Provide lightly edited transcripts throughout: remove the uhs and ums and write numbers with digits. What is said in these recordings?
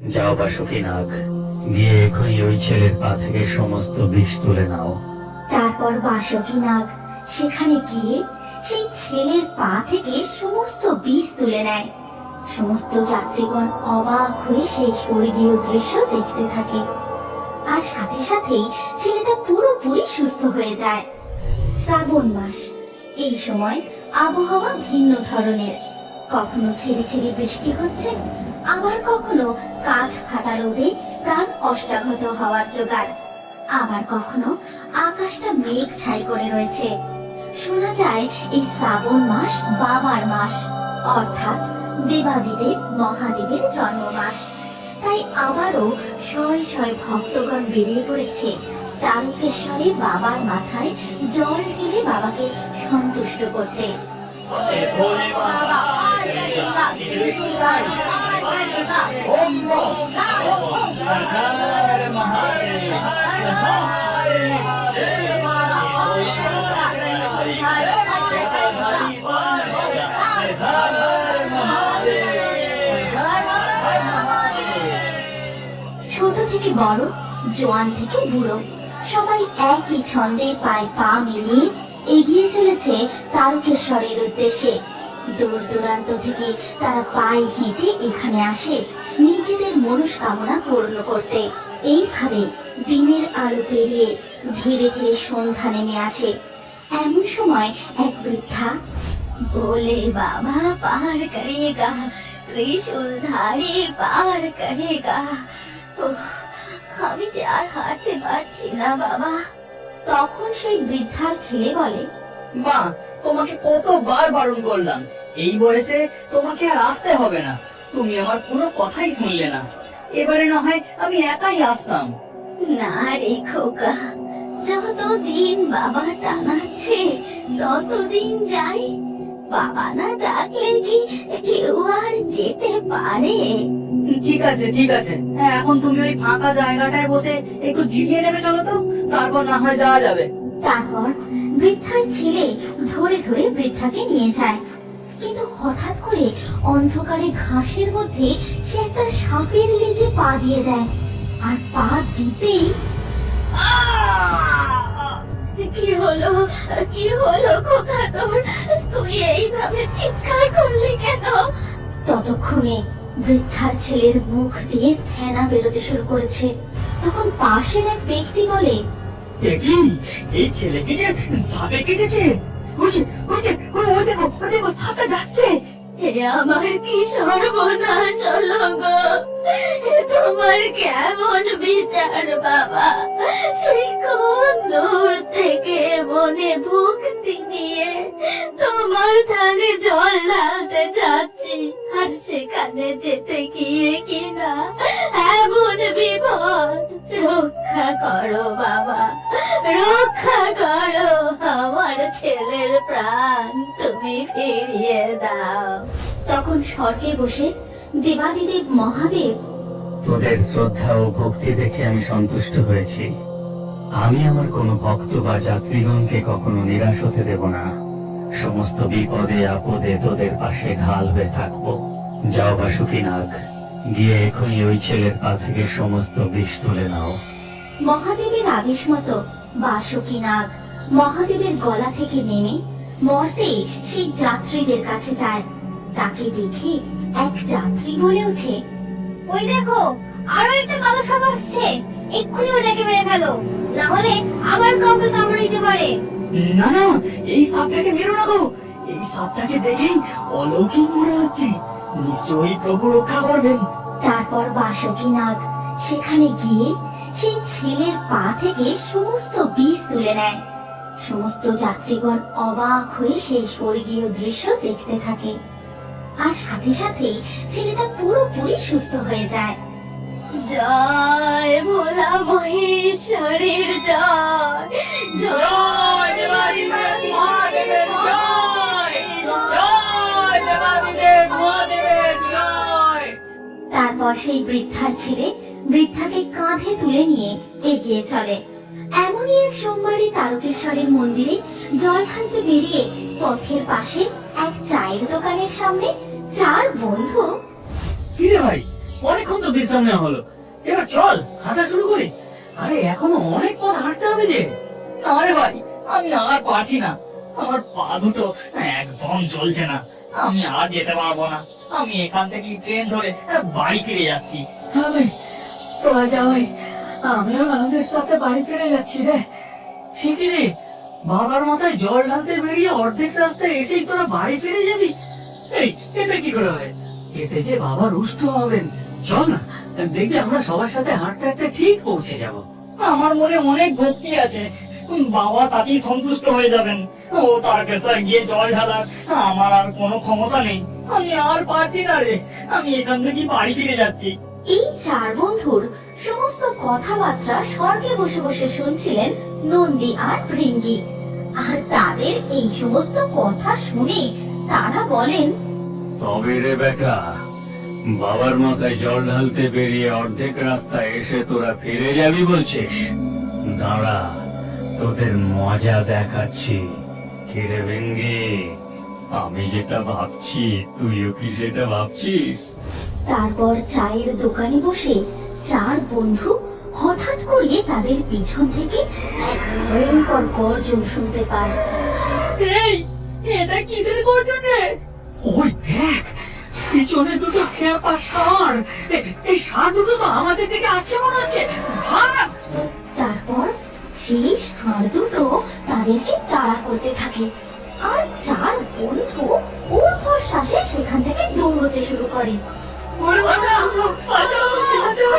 যাও বাসুকি নাগ, গিয়ে এখনই ওই ছেলের পা থেকে সমস্ত বিষ তুলে নাও। তারপর বাসুকি নাগ সেখানে গিয়ে সেই ছেলের পা থেকে সমস্ত বিষ তুলে নেয়। সমস্ত যাত্রীগণ অবাক হয়ে সেই স্বর্গীয় দৃশ্য দেখতে থাকে, আর সাথে সাথেই ছেলেটা পুরোপুরি সুস্থ হয়ে যায়। শ্রাবণ মাস, এই সময় আবহাওয়া ভিন্ন ধরনের। কখনো ঝিরিঝিরি বৃষ্টি হচ্ছে, আবার কখনো কাঠ ফাটা রোদে প্রাণ অষ্টাঘাত হওয়ার জোগাড়, আবার কখনো আকাশটা মেঘ ছাই করে রয়েছে। শোনা যায় এই শ্রাবণ মাস বাবার মাস, অর্থাৎ দেবাদিদেব মহাদেবের জন্ম মাস। তাই আবারও শয়ে শয়ে ভক্তগণ বেরিয়ে পড়েছে তারকেশ্বরে বাবার মাথায় জল ঢেলে বাবাকে সন্তুষ্ট করতে। ছোট থেকে বড়, জোয়ান থেকে বুড়ো, সবাই একই ছন্দে পায়ে পা মিলিয়ে এগিয়ে চলেছে তারকেশ্বরের উদ্দেশ্যে। দূর দূরান্ত থেকে তারা পায়ে হেঁটে এখানে আসে নিজেদের মনস্কামনা পূর্ণ করতে। এইভাবে দিনের আলো পেরিয়ে ধীরে ধীরে সন্ধ্যা নেমে আসে। এমন সময় এক বৃদ্ধা বলে, বাবা পার করেগা, ত্রিশূলধারী পার করেগা। আমি যে আর হাঁটতে পারছি না বাবা। তখন সেই বৃদ্ধার ছেলে বলে, মা, তোমাকে কতবার বারণ করলাম, এই বয়সে তোমাকে আর আসতে হবে না। তুমি আমার কোনো কথাই শুনলে না। এবারে না হয় আমি একাই আসতাম। না রে খোকা, যতদিন বাবা টানাচ্ছে ততদিন যাই। বাবা না ডাকলে কি কেউ আর যেতে পারে? ঠিক আছে ঠিক আছে, এখন তুমি ওই ফাঁকা জায়গাটায় বসে একটু জিরিয়ে নেবে, চলো তো, তারপর না হয় যাওয়া যাবে। তারপর বৃদ্ধার ছেলে ধরে ধরে বৃদ্ধাকে নিয়ে যায়। কিন্তু হঠাৎ করে অন্ধকারে ঘাসের মধ্যে সে একটা সাপের লেজে পা দিয়ে দেয়, আর পা দিতেই কি হলো, কি হলো খোকা তোর? তুই এইভাবে চিৎকার করলি কেন? ততক্ষণে বৃদ্ধার ছেলের মুখ দিয়ে ফেনা বেরোতে শুরু করেছে। তখন পাশের এক ব্যক্তি বলে, দেখি এই ছেলেকে যে সাপে কেটেছে। ওই দেখো সাপটা যাচ্ছে। আমার কি সর্বনাশ হলো গো! তোমার কেমন বিচার বাবা! সেই কোন দূর থেকে মনে ভক্তি নিয়ে তোমার ধানে জল ঢালতে যাচ্ছি, আর সেখানে যেতে গিয়ে কিনা এমন বিপদ! রক্ষা করো বাবা, রক্ষা করো, আমার ছেলের প্রাণ তুমি ফিরিয়ে দাও। তখন স্বর্গে বসে দেবাদিদেব মহাদেব, তোদের শ্রদ্ধা ও ভক্তি দেখে আমি সন্তুষ্ট হয়েছি। আমি আমার কোনো ভক্ত বা যাত্রীগণকে কখনো নিরাশ হতে দেব না। সমস্ত বিপদে আপদে তোদের পাশে ঢাল হয়ে থাকবো। যাও বাসুকি নাগ, গিয়ে এখনই ওই ছেলের পা থেকে সমস্ত বিষ তুলে নাও। মহাদেবের আদেশ মতো বাসুকি নাগ মহাদেবের গলা থেকে নেমে মর্তে সেই যাত্রীদের কাছে যায়। তাকে দেখে এক যাত্রী বলে ওঠে, ওই দেখো, আরো একটা কালো সাপ আসছে, এক্ষুনি ওটাকে মেরে ফেলো, না হলে আবার কাউকে কামড়ে দিতে পারে। না না, এই সাপটাকে মেরো না গো। এই সাপটাকে দেখেই অলৌকিক মনে হচ্ছে, নিশ্চয়ই প্রভু রক্ষা করবেন। তারপর বাসুকি নাগ সেখানে গিয়ে সেই ছেলের পা থেকে সমস্ত বিষ তুলে নেয়। সমস্ত যাত্রীগণ অবাক হয়ে সেই স্বর্গীয় দৃশ্য দেখতে থাকে, আর সাথে সাথেই ছেলেটা পুরোপুরি সুস্থ হয়ে যায়। জয় ভোলা মহেশ্বরের জয়, জয় দেবাদিদেব মহাদেবের জয়, জয় দেবাদিদেব মহাদেবের জয়। তারপর সেই বৃদ্ধার ছেলে বৃদ্ধাকে কাঁধে তুলে নিয়ে এগিয়ে চলে। এমনই এক সোমবারে তারকেশ্বরের মন্দিরে জল ঢালতে বেরিয়ে পথের পাশে এক চায়ের দোকানের সামনে চার বন্ধু, কিরে ভাই, অনেকক্ষণ তো বিশ্রাম নেওয়া হলো, এবার চল হাঁটা শুরু করি। আরে এখনো অনেক পথ হাঁটতে হবে যে। আরে ভাই, আমি আর পারছি না, আমার পা দুটো একদম চলছে না, আমি আর যেতে পারবো না। আমি এখান থেকে ট্রেন ধরে বাড়ি ফিরে যাচ্ছি। আমি তোরা যা ভাই, আমিও আমাদের সাথে বাড়ি ফিরে যাচ্ছি রে। ঠিকই রে, বাবার মাথায় জল ঢালতে বেরিয়ে অর্ধেক রাস্তায় এসেই তোরা বাড়ি ফিরে যাবি? এই এটা কি করে হয়? এতে যে বাবা রুষ্ট হবেন। চল না, দেখবি আমরা সবার সাথে হাঁটতে হাঁটতে ঠিক পৌঁছে যাব। আমার মনে অনেক ভক্তি আছে, বাবা তাতেই সন্তুষ্ট হয়ে যাবেন। ও তারকেশ্বর গিয়ে জল ঢালার আমার আর কোনো ক্ষমতা নেই। আমি আর পারছি না রে, আমি এখান থেকে বাড়ি ফিরে যাচ্ছি। এই চার বন্ধুর সমস্ত কথাবার্তা স্বর্গে বসে বসে শুনছিলেন নন্দী আর ভৃঙ্গি। আর তাদের এই সমস্ত কথা শুনে তারা বলেন, তবে রে বেটা, বাবার মাথায় জল ঢালতে বেরিয়ে অর্ধেক রাস্তায় এসে তোরা ফিরে যাবি বলছিস? দাঁড়া, তোদের মজা দেখাচ্ছি। কিরে ভেঙ্গি, আমি যেটা ভাবছি তুইও কি সেটা ভাবছিস? তারপর চায়ের দোকানে বসে চার বন্ধু হঠাৎ করে তাদের পিছন থেকে এক ভয়ঙ্কর গর্জন শুনতে পায়। এই, এটা কিসের গর্জন রে? ওই দেখ, পিছনে দুটো খেপা ষাঁড়। এই ষাঁড় দুটো তো আমাদের দিকে আসছে মনে হচ্ছে। ভাগ! তারপর সেই ষাঁড় দুটো তাদেরকে তাড়া করতে থাকে, আর চার বন্ধু ঊর্ধ্বশ্বাসে সেখান থেকে দৌড়তে শুরু করে। ওরে বাঁচাও, বাঁচাও, বাঁচাও,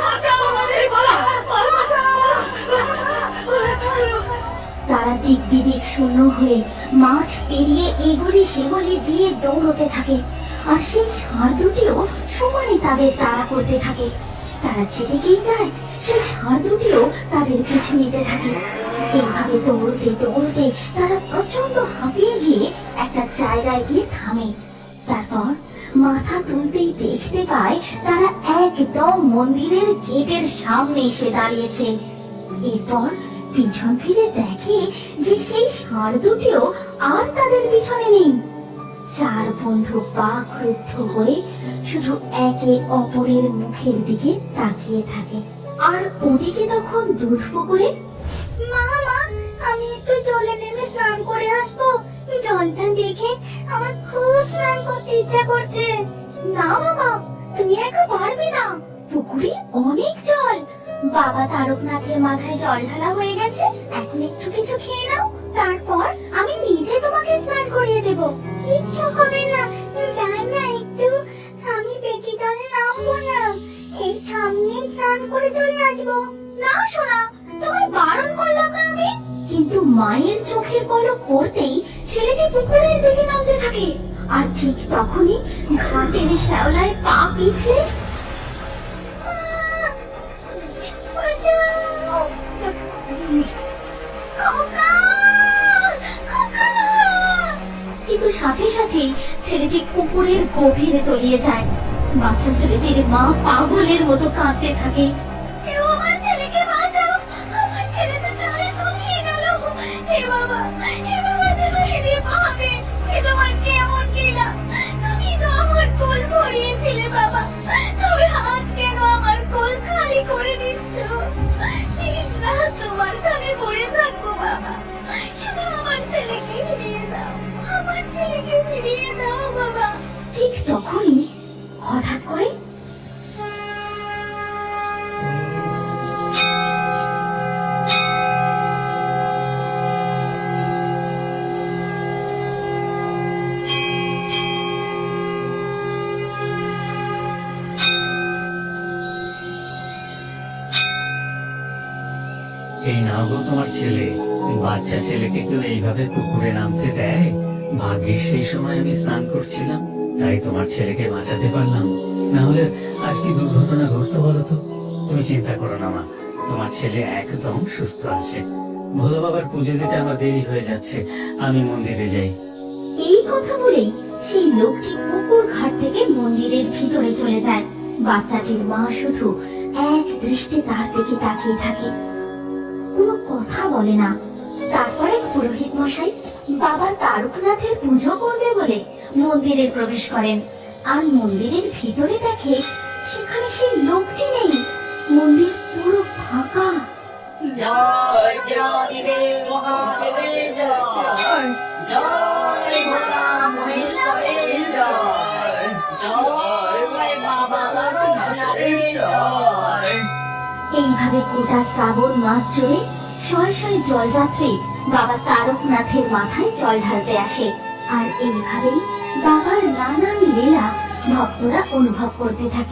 বাঁচাও, আমাদের পালা, বাঁচাও। তারা দিক বিদিক শূন্য হয়ে মাঠ পেরিয়ে এগুলি সেগুলি দিয়ে দৌড়তে থাকে, আর সেই ষাঁড় দুটিও সমানে তাদের তাড়া করতে থাকে। তারা যেদিকেই যায় সেই ষাঁড় দুটিও তাদের পিছু নিতে থাকে। এইভাবে দৌড়তে দৌড়তে তারা প্রচন্ড হাঁপিয়ে গিয়ে একটা জায়গায় গিয়ে থামে। তারপর মাথা তুলতেই দেখতে পায় তারা একদম মন্দিরের গেটের সামনে এসে দাঁড়িয়েছে। এরপর পিছন ফিরে দেখে যে সেই ষাঁড় দুটিও আর তাদের পিছনে নেই। চার বন্ধু বাকরুদ্ধ হয়ে শুধু একে অপরের মুখের দিকে তাকিয়ে থাকে। আর ওদিকে তখন দুধ পুকুরে, মা, আমি একটু জলে নেমে স্নান করে আসবো। জলটা দেখে আমার খুব স্নান করতে ইচ্ছা করছে। না বাবা, তুমি একা পারবে না, পুকুরে অনেক জল। বাবা তারকনাথের মাথায় জল ঢালা হয়ে গেছে, এখন একটু কিছু খেয়ে নাও, তারপর আমি নিজে তোমাকে স্নান করিয়ে দেব। কিচ্ছু হবে না, যাই না একটু, আমি বেশি জলে নামবো না, এই সামনে স্নান করে চলে আসবো। না সোনা, তোমায় বারণ করলাম না আমি? কিন্তু মায়ের চোখের পলক পড়তেই ছেলেটি পুকুরের দিকে নামতে থাকে, আর ঠিক তখনই ঘাটের শ্যাওলায় পা পিছলে কিন্তু সাথে সাথেই ছেলেটি পুকুরের গভীরে তলিয়ে যায়। বাচ্চা ছেলেটির মা পাগলের মতো কাঁদতে থাকে, কেউ আমার ছেলেকে বাঁচাও, আমার ছেলে তো জলে তলিয়ে গেল। হে বাবা, তোমাকে দিয়ে পাবে, এ তোমার কেমন লীলা? তুমি তো আমার কোল ভরিয়েছিলে বাবা, তবে আজ কেন আমার কোল খালি করে দিচ্ছ? দিন রাত তোমার কানে পড়ে থাকবো বাবা, শুধু আমার ছেলেকে ফিরিয়ে দাও, আমার ছেলেকে ফিরিয়ে দাও বাবা। ঠিক তখনই হঠাৎ করে এই নাও গো তোমার ছেলে। বাচ্চা ছেলেকে কেউ এইভাবে পুকুরে নামতে দেয়? ভাগ্যিস সেই সময় আমি স্নান করছিলাম, তাই তোমার ছেলেকে বাঁচাতে পারলাম, না হলে আজ কি দুর্ঘটনা ঘটতো বলো তো? তুমি চিন্তা করো না মা, তোমার ছেলে একদম সুস্থ আছে। ভোলা বাবার পুজো দিতে আমার দেরি হয়ে যাচ্ছে, আমি মন্দিরে যাই। এই কথা বলেই সেই লোকটি পুকুর ঘাট থেকে মন্দিরের ভিতরে চলে যায়। বাচ্চাটির মা শুধু এক দৃষ্টে তার দিকে তাকিয়ে থাকে, কোনো কথা বলে না। তারপরে পুরোহিত মশাই বাবা তারকনাথের পুজো করবে বলে মন্দিরে প্রবেশ করেন, আর মন্দিরের ভিতরে দেখে মহাদেবের জয়, জয় ভোলা মহেশ্বরের জয়, জয় বাবা লোকনাথের জয়। এইভাবে গোটা শ্রাবণ মাস জুড়ে শয়ে শয়ে জলযাত্রী বাবা তারকনাথের মাথায় জল ঢালতে আসে। আর এইভাবেই বাবার নানান লীলা ভক্তরা অনুভব করতে থাকে।